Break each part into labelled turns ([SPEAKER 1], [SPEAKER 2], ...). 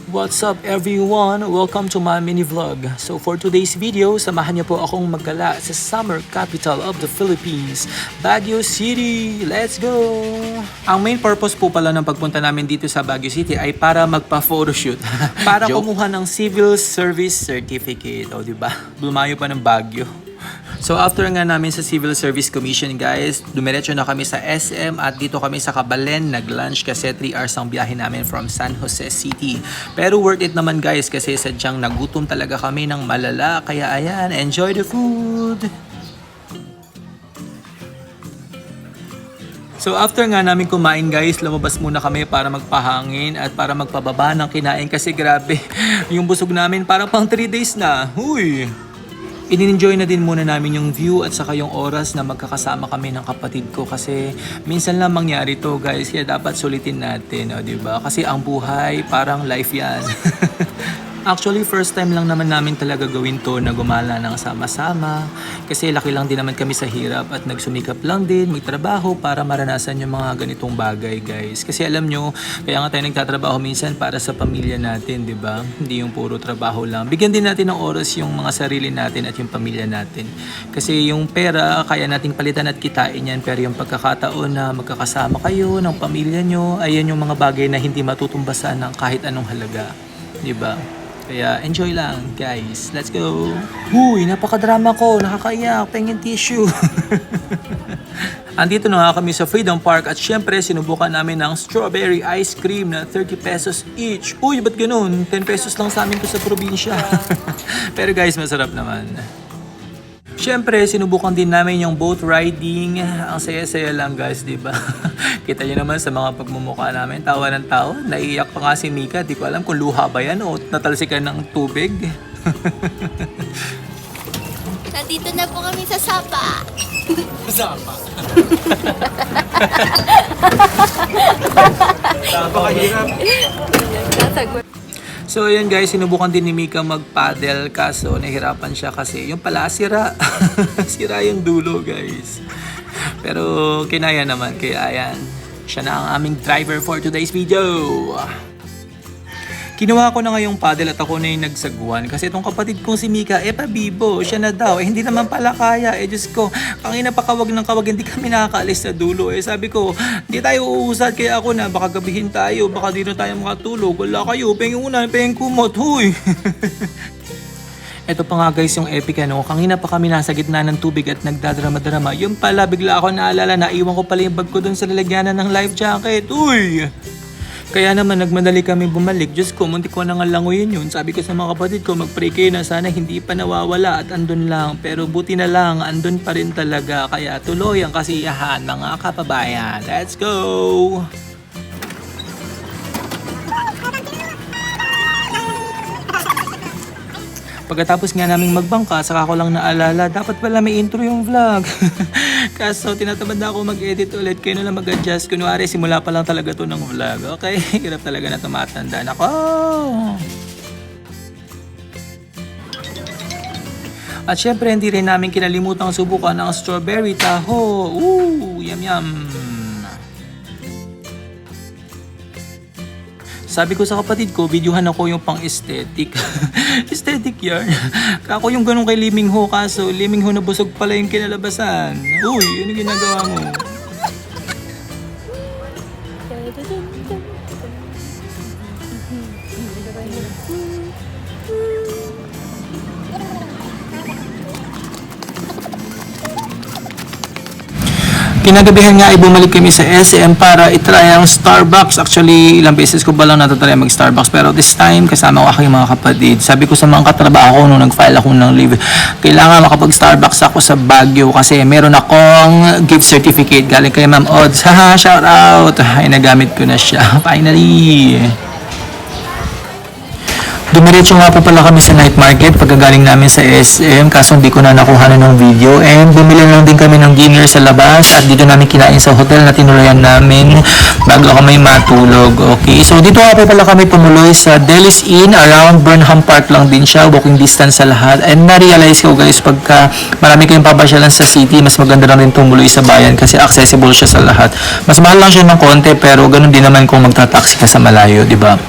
[SPEAKER 1] What's up everyone? Welcome to my mini vlog. So for today's video, samahan niyo po akong maggala sa summer capital of the Philippines, Baguio City. Let's go! Ang main purpose po pala ng pagpunta namin dito sa Baguio City ay para magpa-photoshoot. Para kumuha ng Civil Service Certificate. O diba? Lumayo pa ng Baguio. So after nga namin sa Civil Service Commission guys, dumiretso na kami sa SM at dito kami sa Cabalen nag-lunch kasi 3 hours ang biyahe namin from San Jose City. Pero worth it naman guys kasi sadyang nagutom talaga kami ng malala. Kaya ayan, enjoy the food! So after nga namin kumain guys, lumabas muna kami para magpahangin at para magpababa ng kinain kasi grabe, yung busog namin parang pang 3 days na. Huy! In-enjoy na din muna namin yung view at saka yung oras na magkakasama kami ng kapatid ko kasi minsan lang mangyari to guys, kaya dapat sulitin natin, o diba? Kasi ang buhay parang life yan. Actually, first time lang naman namin talaga gawin to na gumala ng sama-sama. Kasi laki lang din naman kami sa hirap at nagsumikap lang din magtrabaho para maranasan yung mga ganitong bagay, guys. Kasi alam nyo, kaya nga tayo nagtatrabaho minsan para sa pamilya natin, di ba? Hindi yung puro trabaho lang. Bigyan din natin ng oras yung mga sarili natin at yung pamilya natin. Kasi yung pera, kaya nating palitan at kitain yan. Pero yung pagkakataon na magkakasama kayo ng pamilya nyo, ayan yung mga bagay na hindi matutumbasan ng kahit anong halaga. Di ba? Kaya enjoy lang guys. Let's go. Huy, napakadrama ko. Nakakaiyak. Pengin tissue. Andito na nga kami sa Freedom Park at syempre sinubukan namin ng strawberry ice cream na 30 pesos each. Uy, ba't ganun? 10 pesos lang sa amin ko sa probinsya. Pero guys, masarap naman. Siyempre, sinubukan din namin yung boat riding. Ang saya-saya lang guys, di ba? Kita niyo naman sa mga pagmumukha namin, tawa ng tawa. Naiiyak pa nga si Mika, di ko alam kung luha ba yan o natalsikan ng tubig.
[SPEAKER 2] Nandito na po kami sa Sapa.
[SPEAKER 1] Sapa? Napakahirap. So ayun guys, sinubukan din ni Mika mag-paddle kaso nahirapan siya kasi yung pala sira. Sira yung dulo guys. Pero kinaya naman kaya ayan. Siya na ang aming driver for today's video. Kinuha ko na nga yung paddle at ako na yung nagsagwan kasi itong kapatid kong si Mika, pabibo, siya na daw. Hindi naman pala kaya. Diyos ko, kanina pa kawag ng kawag, hindi kami nakakaalis sa dulo. Sabi ko, hindi tayo uusad kaya ako na, baka gabihin tayo, baka di na tayo makatulog. Wala kayo, pengin una, pengin kumot, huy. Ito pa nga guys yung epic ano, kanina pa kami nasa gitna ng tubig at nagdadrama-drama. Yung pala, bigla ako naalala, naiwan ko pala yung bag ko dun sa lalagyanan ng life jacket. Uy! Kaya naman nagmadali kami bumalik. Diyos ko, muntik ko na nga languyin yun. Sabi ko sa mga kapatid ko, mag-pray kayo na sana hindi pa nawawala at andun lang. Pero buti na lang, andun pa rin talaga. Kaya tuloy ang kasiyahan mga kababayan. Let's go! Pagkatapos nga naming magbangka, saka ko lang naalala, dapat pala may intro yung vlog. Kaso tinatamad na ako mag-edit ulit, kayo na lang mag-adjust. Kunwari, simula pa lang talaga to ng vlog. Okay, hirap talaga na tumatanda. Nako! At syempre, hindi rin namin kinalimutan subukan ang strawberry taho. Ooh, yum yum! Sabi ko sa kapatid ko, videohan ako yung pang-aesthetic. Aesthetic yarn. Ako yung ganun kay Liming Ho, kaso Liming Ho na busog pala yung kinalabasan. Uy, ano ginagawa mo? Kinagabihan nga ay bumalik kami sa SM para itry ang Starbucks. Actually, ilang beses ko ba lang natatry mag-Starbucks. Pero this time, kasama ko aking mga kapatid. Sabi ko sa mga katrabaho ko nung nag-file ako ng leave, kailangan makapag-Starbucks ako sa Baguio kasi meron akong gift certificate galing kay Ma'am Odds. Haha, shout out! Ay, nagamit ko na siya. Finally! Dumiretso nga po pala kami sa night market pagkagaling namin sa SM kaso hindi ko na nakuha na ng video and bumili lang din kami ng dinner sa labas at dito namin kinain sa hotel na tinulayan namin bago kami matulog. Okay, so dito nga po pala kami tumuloy sa Delis Inn around Burnham Park lang din siya, walking distance sa lahat and na-realize ko guys pagka marami kayong papasyalan sa city mas maganda lang din tumuloy sa bayan kasi accessible siya sa lahat. Mas mahal lang siya ng konti pero ganun din naman kung magta-taxi ka sa malayo, di ba?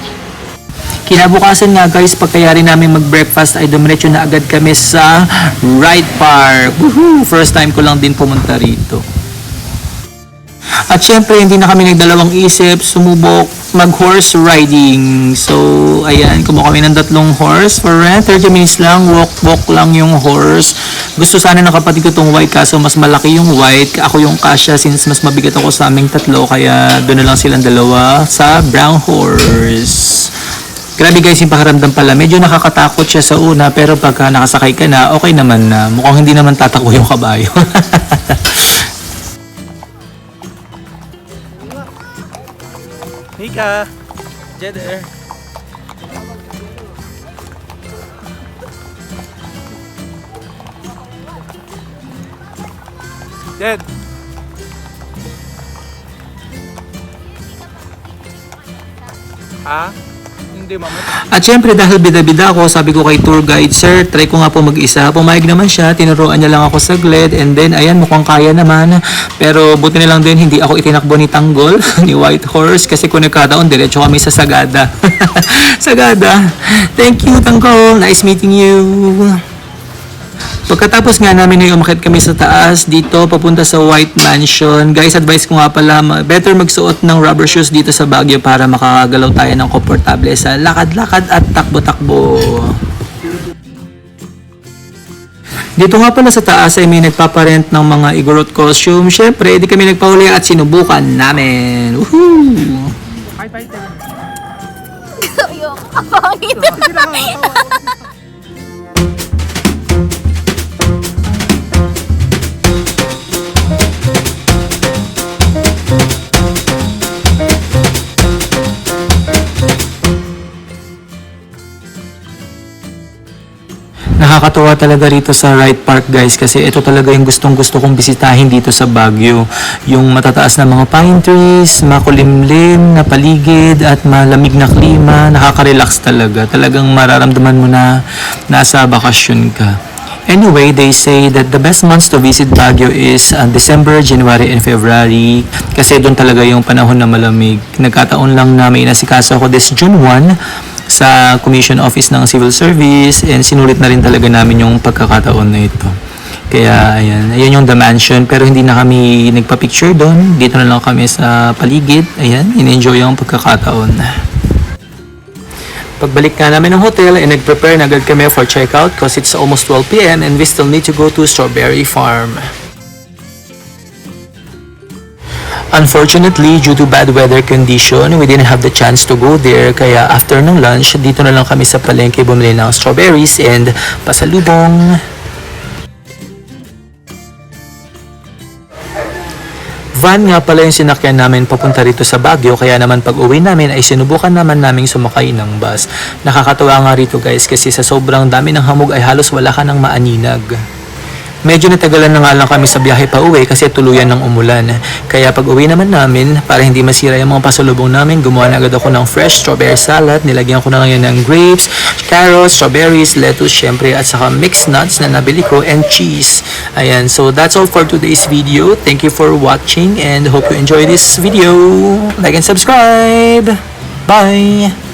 [SPEAKER 1] Kinabukasan nga guys, pagkayari namin mag-breakfast ay dumiretso na agad kami sa Ride Park. Woohoo! First time ko lang din pumunta rito. At syempre, hindi na kami nagdalawang isip, sumubok mag-horse riding. So, ayan, kumuha kami ng 3 horse for rent. 30 minutes lang, walk lang yung horse. Gusto sana ng kapatid ko itong white, kaso mas malaki yung white. Ako yung kasya since mas mabigat ako sa aming 3, kaya doon na lang silang 2 sa brown horse. Grabe guys, yung pakiramdam pala. Medyo nakakatakot siya sa una, pero pagka nakasakay ka na, okay naman na. Mukhang hindi naman tatakbo yung kabayo. Mika, Jeder. Jed. Ha? Hindi, mama. At syempre dahil bida-bida ako, sabi ko kay tour guide, sir, try ko nga po mag-isa. Pumayag naman siya, tinuruan niya lang ako saglit, and then ayan, mukhang kaya naman. Pero buti na lang din, hindi ako itinakbo ni Tanggol, ni White Horse, kasi kung nagkataon, diretso kami sa Sagada. Sagada. Thank you, Tanggol. Nice meeting you. Pagkatapos nga namin ay umakyat kami sa taas dito papunta sa White Mansion. Guys, advice ko nga pala, better magsuot ng rubber shoes dito sa Baguio para makagalaw tayo ng komportable sa lakad-lakad at takbo-takbo. Dito nga pala sa taas ay may nagpaparent ng mga Igorot costume. Syempre, di kami nagpahuli at sinubukan namin. Woohoo!
[SPEAKER 2] Ayoko, kapangit.
[SPEAKER 1] Nakakatuwa talaga rito sa Ride Park guys, kasi ito talaga yung gustong gusto kong bisitahin dito sa Baguio. Yung matataas na mga pine trees, makulimlim na paligid at malamig na klima, nakaka-relax talaga. Talagang mararamdaman mo na nasa bakasyon ka. Anyway, they say that the best months to visit Baguio is December, January, and February, kasi doon talaga yung panahon na malamig. Nagkataon lang na may inasikaso ako this June 1 sa Commission Office ng Civil Service, and sinulit na rin talaga namin yung pagkakataon na ito. Kaya ayan yung The Mansion, pero hindi na kami nagpa-picture doon. Dito na lang kami sa paligid. Ayan, in-enjoy yung pagkakataon. Pagbalik nga namin ng hotel, nag-prepare na agad kami for checkout because it's almost 12 p.m. and we still need to go to Strawberry Farm. Unfortunately, due to bad weather condition, we didn't have the chance to go there. Kaya after ng lunch, dito na lang kami sa palengke bumili ng strawberries and pasalubong. Van nga pala yung sinakyan namin papunta rito sa Baguio, kaya naman pag uwi namin ay sinubukan naman naming sumakay ng bus. Nakakatawa nga rito guys, kasi sa sobrang dami ng hamog ay halos wala ka ng maaninag. Medyo natagalan na nga lang kami sa biyahe pa uwi kasi tuluyan ng umulan. Kaya pag uwi naman namin, para hindi masira yung mga pasalubong namin, gumawa na agad ako ng fresh strawberry salad. Nilagyan ko na ngayon ng grapes, carrots, strawberries, lettuce, syempre, at saka mixed nuts na nabili ko, and cheese. Ayan, so that's all for today's video. Thank you for watching and hope you enjoy this video. Like and subscribe. Bye!